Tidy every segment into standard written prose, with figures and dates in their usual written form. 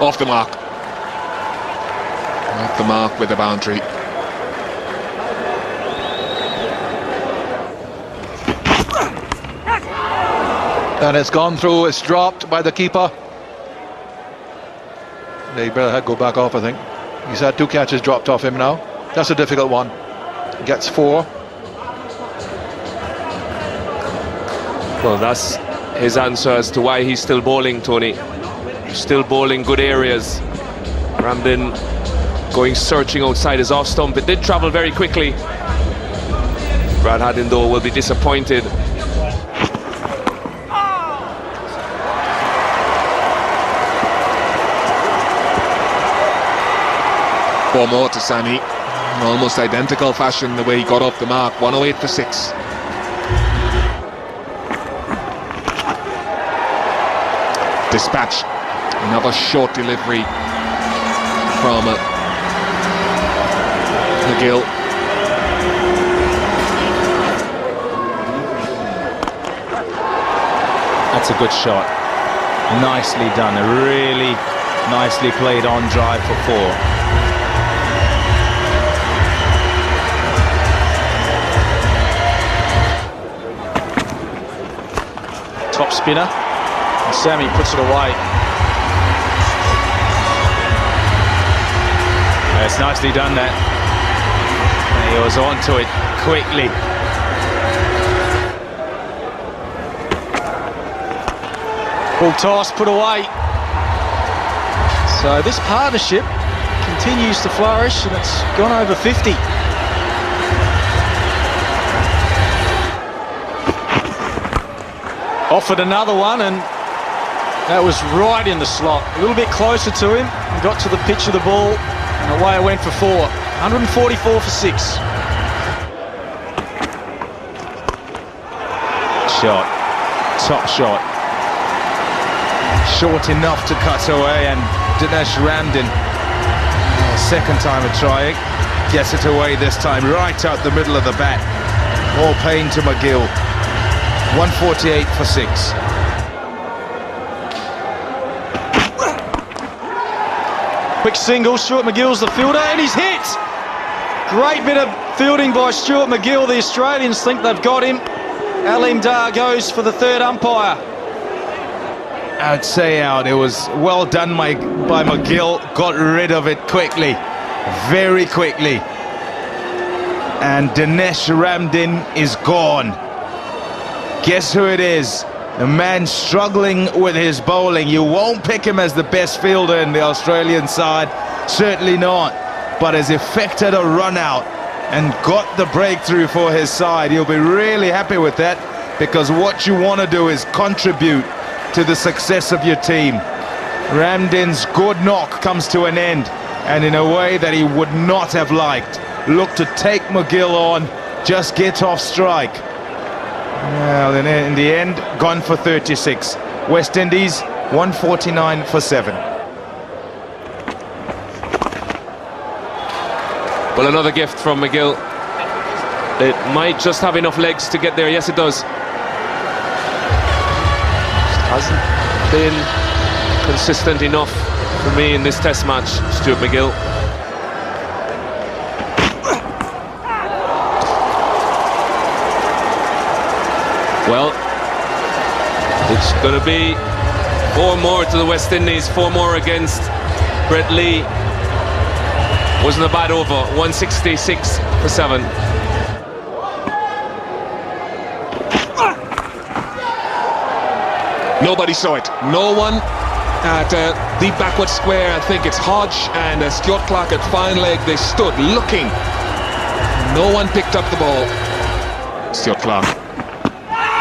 Off the mark. Off the mark with the boundary. And it's gone through, it's dropped by the keeper. They better go back off, I think. He's had 2 catches dropped off him now. That's a difficult one. Gets 4. Well, that's his answer as to why he's still bowling, Tony. Still bowling good areas. Ramdin going searching outside his off stump. It did travel very quickly. Brad Haddin, though, will be disappointed. Four more to Sami. Almost identical fashion the way he got off the mark. 108 for 6. Dispatch. Another short delivery from McGill. That's a good shot. Nicely done. A really nicely played on drive for 4. Top spinner, and Sami puts it away. It's nicely done that. And he was onto it quickly. Full toss, put away. So this partnership continues to flourish, and it's gone over 50. Offered another one, and that was right in the slot. A little bit closer to him, and got to the pitch of the ball, and away it went for 4. 144 for 6. Shot. Top shot. Short enough to cut away, and Dinesh Ramdin, second time at trying, gets it away this time, right out the middle of the bat. More pain to McGill. 148 for 6. Quick single, Stuart McGill's the fielder, and he's hit! Great bit of fielding by Stuart McGill. The Australians think they've got him. Alim Dar goes for the third umpire. I'd say out. It was well done by McGill. Got rid of it quickly, very quickly. And Dinesh Ramdin is gone. Guess who it is? The man struggling with his bowling. You won't pick him as the best fielder in the Australian side, certainly not, but has effected a run out and got the breakthrough for his side. He'll be really happy with that, because what you want to do is contribute to the success of your team. Ramdin's good knock comes to an end, and in a way that he would not have liked. Look to take McGill on, just get off strike. Well, in the end, gone for 36. West Indies, 149 for 7. Well, another gift from McGill. It might just have enough legs to get there. Yes, it does. Just hasn't been consistent enough for me in this test match, Stuart McGill. Well, it's going to be 4 more to the West Indies, 4 more against Brett Lee. Wasn't a bad over, 166 for 7. Nobody saw it. No one at the backward square. I think it's Hodge and Stuart Clark at fine leg. They stood looking. No one picked up the ball. Stuart Clark.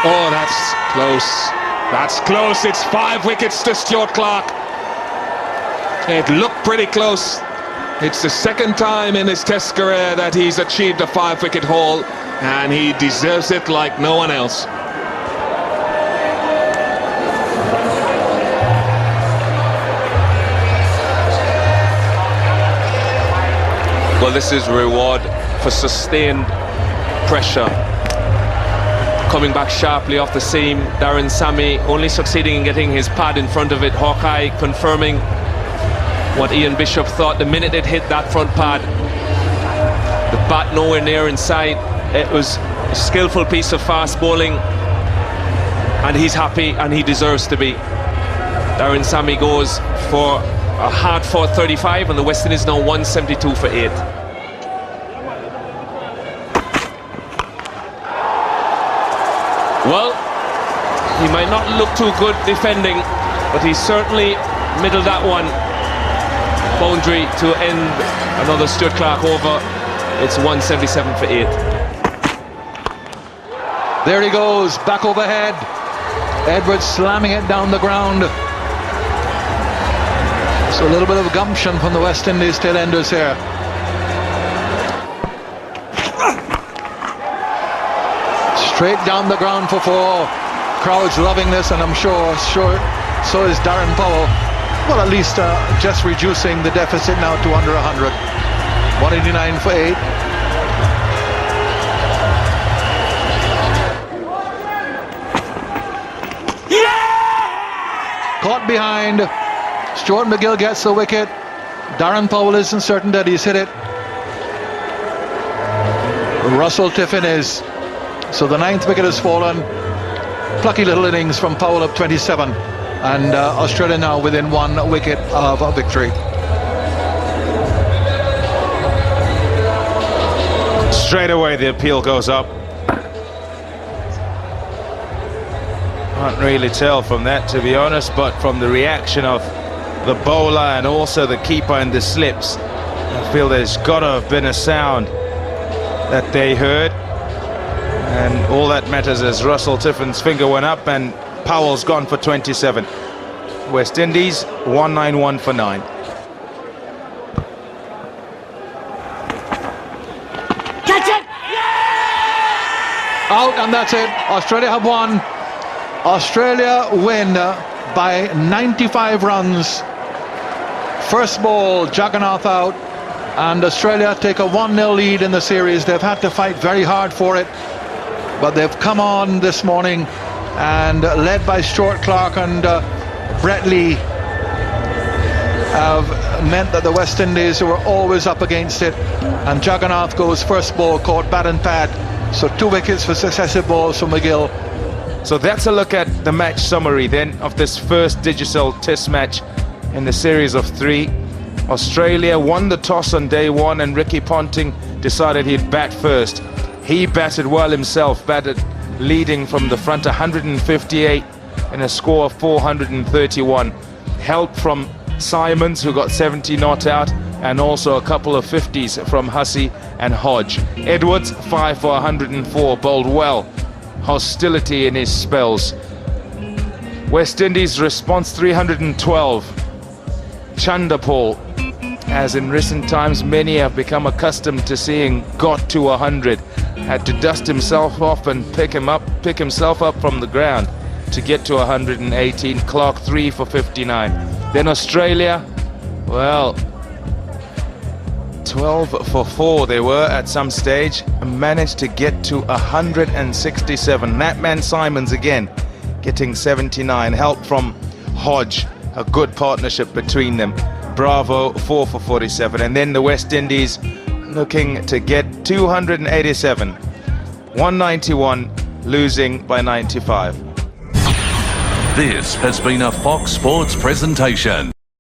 Oh, that's close. That's close. It's 5 wickets to Stuart Clark. It looked pretty close. It's the second time in his test career that he's achieved a 5-wicket haul, and he deserves it like no one else. Well, this is reward for sustained pressure. Coming back sharply off the seam, Darren Sammy only succeeding in getting his pad in front of it. Hawkeye confirming what Ian Bishop thought the minute it hit that front pad. The bat nowhere near inside. It was a skillful piece of fast bowling, and he's happy and he deserves to be. Darren Sammy goes for a hard-fought 35, and the West Indies now 172 for 8. Well, he might not look too good defending, but he certainly middled that one. Boundary to end another Stuart Clark over. It's 177 for 8. There he goes, back overhead. Edwards slamming it down the ground. So a little bit of gumption from the West Indies tail-enders here. Straight down the ground for 4. Crowd's loving this, and I'm sure so is Darren Powell. Well, at least just reducing the deficit now to under 100. 189 for 8. Caught behind. Stuart MacGill gets the wicket. Darren Powell isn't certain that he's hit it. Russell Tiffin is. So the 9th wicket has fallen. Plucky little innings from Powell up 27. And Australia now within 1 wicket of a victory. Straight away the appeal goes up. Can't really tell from that, to be honest, but from the reaction of the bowler and also the keeper in the slips, I feel there's got to have been a sound that they heard. And all that matters is Russell Tiffin's finger went up and Powell's gone for 27. West Indies 191 for 9. Out, and that's it. Australia have won. Australia win by 95 runs. First ball, Jagannath out, and Australia take a 1-0 lead in the series. They've had to fight very hard for it, but they've come on this morning, and led by Stuart Clark and Brett Lee, have meant that the West Indies were always up against it. And Jagannath goes first ball, caught bat and pad. So 2 wickets for successive balls from MacGill. So that's a look at the match summary then of this first Digicel Test match in the series of 3. Australia won the toss on day 1, and Ricky Ponting decided he'd bat first. He batted well himself, batted leading from the front, 158 in a score of 431. Help from Simons, who got 70 not out, and also a couple of 50s from Hussey and Hodge. Edwards 5 for 104, bowled well. Hostility in his spells. West Indies response 312. Chanderpaul, as in recent times many have become accustomed to seeing, got to 100. Had to dust himself off and pick himself up from the ground to get to 118. Clark 3 for 59. Then Australia, well, 12 for 4 they were at some stage, and managed to get to 167. That man Simons again getting 79. Help from Hodge, a good partnership between them. Bravo 4 for 47. And then the West Indies looking to get 287. 191, losing by 95. This has been a Fox Sports presentation.